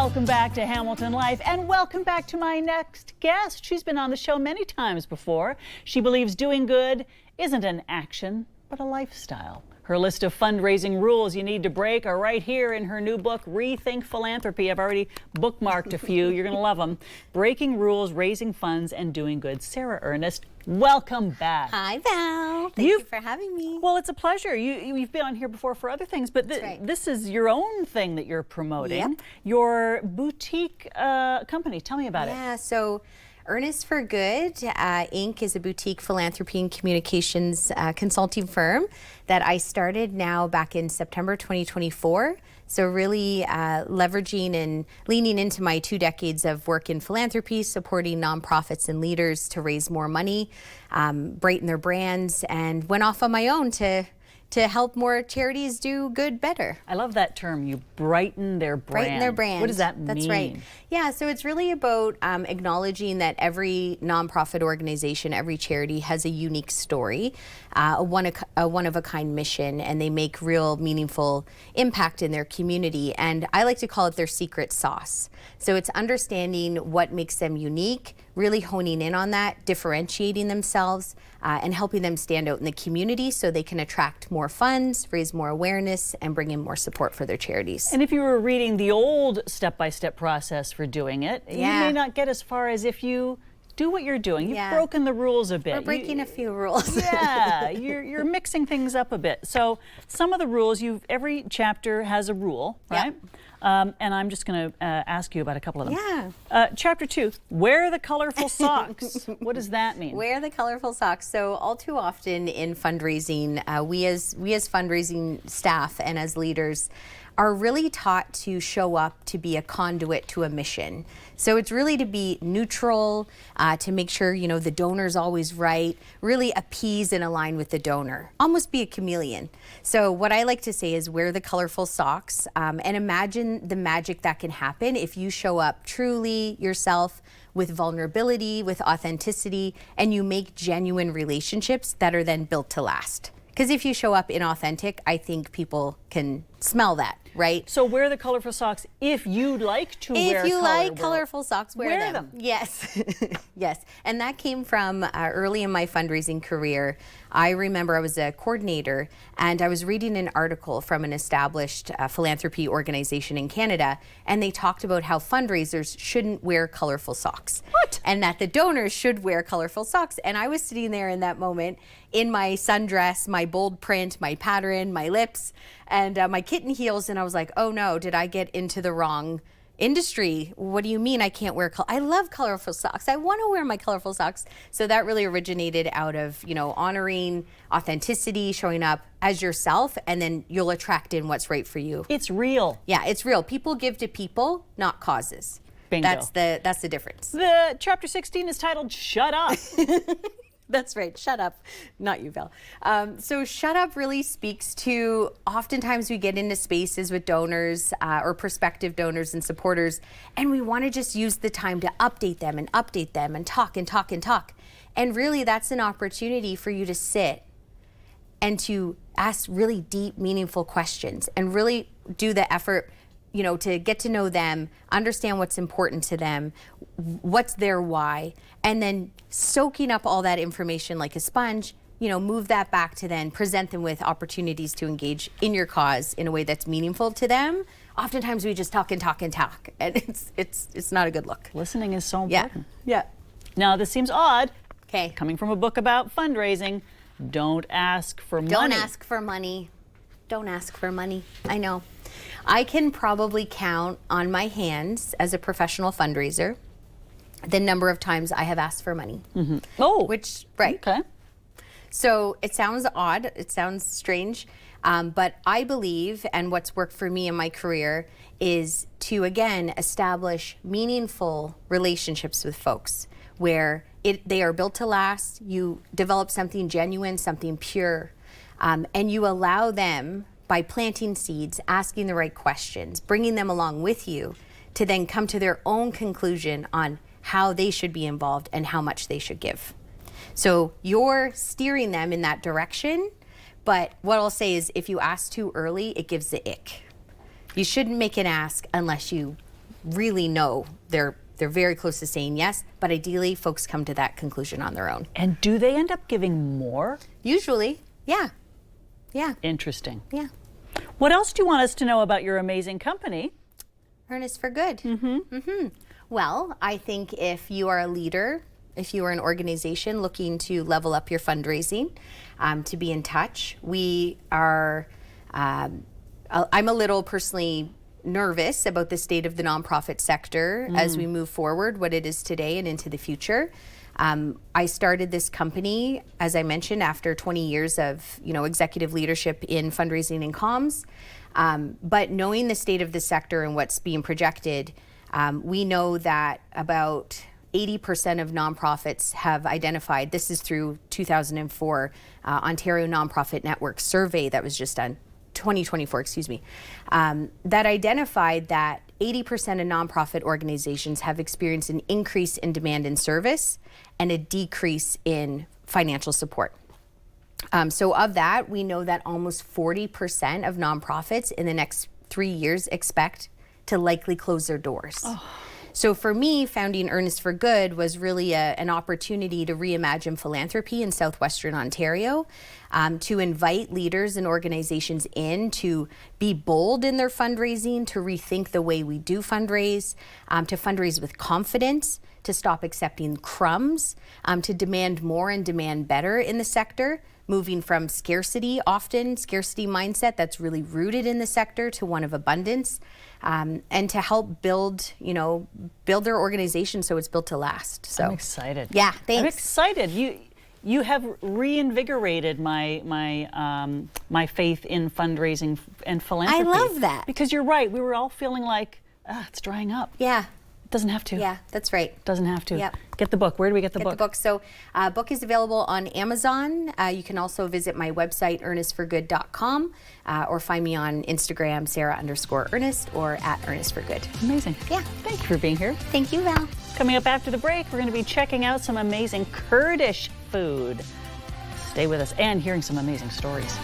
Welcome back to Hamilton Life, and welcome back to my next guest. She's been on the show many times before. She believes doing good isn't an action, but a lifestyle. Her list of fundraising rules you need to break are right here in her new book, Rethink Philanthropy. I've already bookmarked a few. You're going to love them. Breaking rules, raising funds, and doing good. Sarah Ernest, welcome back. Hi, Val. Thank you for having me. Well, it's a pleasure. You've been on here before for other things, but this is your own thing that you're promoting. Yep. Your boutique company. Tell me about it. Yeah, so Ernest for Good, Inc. is a boutique philanthropy and communications consulting firm that I started now back in September 2024. So really leveraging and leaning into my 2 decades of work in philanthropy, supporting nonprofits and leaders to raise more money, brighten their brands, and went off on my own to help more charities do good better. I love that term, you brighten their brand. Brighten their brand. What does that mean? That's right. Yeah, so it's really about acknowledging that every nonprofit organization, every charity has a unique story, a one-of-a-kind mission, and they make real meaningful impact in their community. And I like to call it their secret sauce. So it's understanding what makes them unique, really honing in on that, differentiating themselves, and helping them stand out in the community so they can attract more funds, raise more awareness, and bring in more support for their charities. And if you were reading the old step-by-step process for doing it, you may not get as far as if you do what you're doing. You've broken the rules a bit. We're breaking a few rules. Yeah, you're mixing things up a bit. So some of the rules, every chapter has a rule, right? Yep. And I'm just going to ask you about a couple of them. Yeah. Chapter 2, wear the colorful socks. What does that mean? Wear the colorful socks. So all too often in fundraising, we as fundraising staff and as leaders are really taught to show up to be a conduit to a mission. So it's really to be neutral, to make sure, the donor's always right, really appease and align with the donor, almost be a chameleon. So what I like to say is wear the colorful socks, and imagine the magic that can happen if you show up truly yourself, with vulnerability, with authenticity, and you make genuine relationships that are then built to last. Because if you show up inauthentic, I think people can smell that, right? So wear the colorful socks if you'd like to wear colorful socks, wear them. Yes, yes. And that came from early in my fundraising career. I remember I was a coordinator and I was reading an article from an established philanthropy organization in Canada, and they talked about how fundraisers shouldn't wear colorful socks. What? And that the donors should wear colorful socks. And I was sitting there in that moment in my sundress, my bold print, my pattern, my lips, and my kitten heels, and I was like, oh no, did I get into the wrong industry? What do you mean I can't wear I love colorful socks. I want to wear my colorful socks. So that really originated out of, honoring authenticity, showing up as yourself, and then you'll attract in what's right for you. It's real. Yeah, it's real. People give to people, not causes. Bingo. That's the difference. The chapter 16 is titled Shut Up. That's right. Shut up. Not you, Val. So shut up really speaks to oftentimes we get into spaces with donors or prospective donors and supporters, and we want to just use the time to update them and talk and talk and talk. And really that's an opportunity for you to sit and to ask really deep, meaningful questions and really do the effort to get to know them, understand what's important to them, what's their why, and then soaking up all that information like a sponge, move that back to then present them with opportunities to engage in your cause in a way that's meaningful to them. Oftentimes we just talk and talk and talk, and it's not a good look. Listening is so important. Yeah. Now this seems odd. Okay. Coming from a book about fundraising, don't ask for money. Don't ask for money. Don't ask for money. I know. I can probably count on my hands as a professional fundraiser the number of times I have asked for money. Mm-hmm. Oh, right. Okay. So it sounds odd, it sounds strange, but I believe, and what's worked for me in my career, is to again establish meaningful relationships with folks where they are built to last. You develop something genuine, something pure, and you allow them, by planting seeds, asking the right questions, bringing them along with you, to then come to their own conclusion on how they should be involved and how much they should give. So you're steering them in that direction, but what I'll say is if you ask too early, it gives the ick. You shouldn't make an ask unless you really know they're very close to saying yes, but ideally folks come to that conclusion on their own. And do they end up giving more? Usually, yeah. Yeah. Interesting. Yeah. What else do you want us to know about your amazing company? Ernest for Good. Well, I think if you are a leader, if you are an organization looking to level up your fundraising, to be in touch. We are, I'm a little personally nervous about the state of the nonprofit sector as we move forward, what it is today and into the future. I started this company, as I mentioned, after 20 years of executive leadership in fundraising and comms. But knowing the state of the sector and what's being projected, we know that about 80% of nonprofits have identified, this is through 2004 Ontario Nonprofit Network survey that was just done, 2024, excuse me, that identified that 80% of nonprofit organizations have experienced an increase in demand in service and a decrease in financial support. So of that, we know that almost 40% of nonprofits in the next 3 years expect to likely close their doors. So for me, founding Ernest for Good was really an opportunity to reimagine philanthropy in southwestern Ontario, to invite leaders and organizations in to be bold in their fundraising, to rethink the way we do fundraise, to fundraise with confidence, to stop accepting crumbs, to demand more and demand better in the sector, moving from scarcity mindset that's really rooted in the sector to one of abundance, and to help build their organization so it's built to last. So I'm excited. Yeah, thanks. I'm excited. You have reinvigorated my faith in fundraising and philanthropy. I love that. Because you're right. We were all feeling like it's drying up. Yeah. It doesn't have to. Yeah, that's right. Doesn't have to. Yep. Get the book. Where do we get the book? Get the book. So, book is available on Amazon. You can also visit my website, ernestforgood.com, or find me on Instagram, Sarah_Ernest, or at Ernest for Good. Amazing. Yeah. Thank you for being here. Thank you, Val. Coming up after the break, we're going to be checking out some amazing Kurdish food. Stay with us and hearing some amazing stories.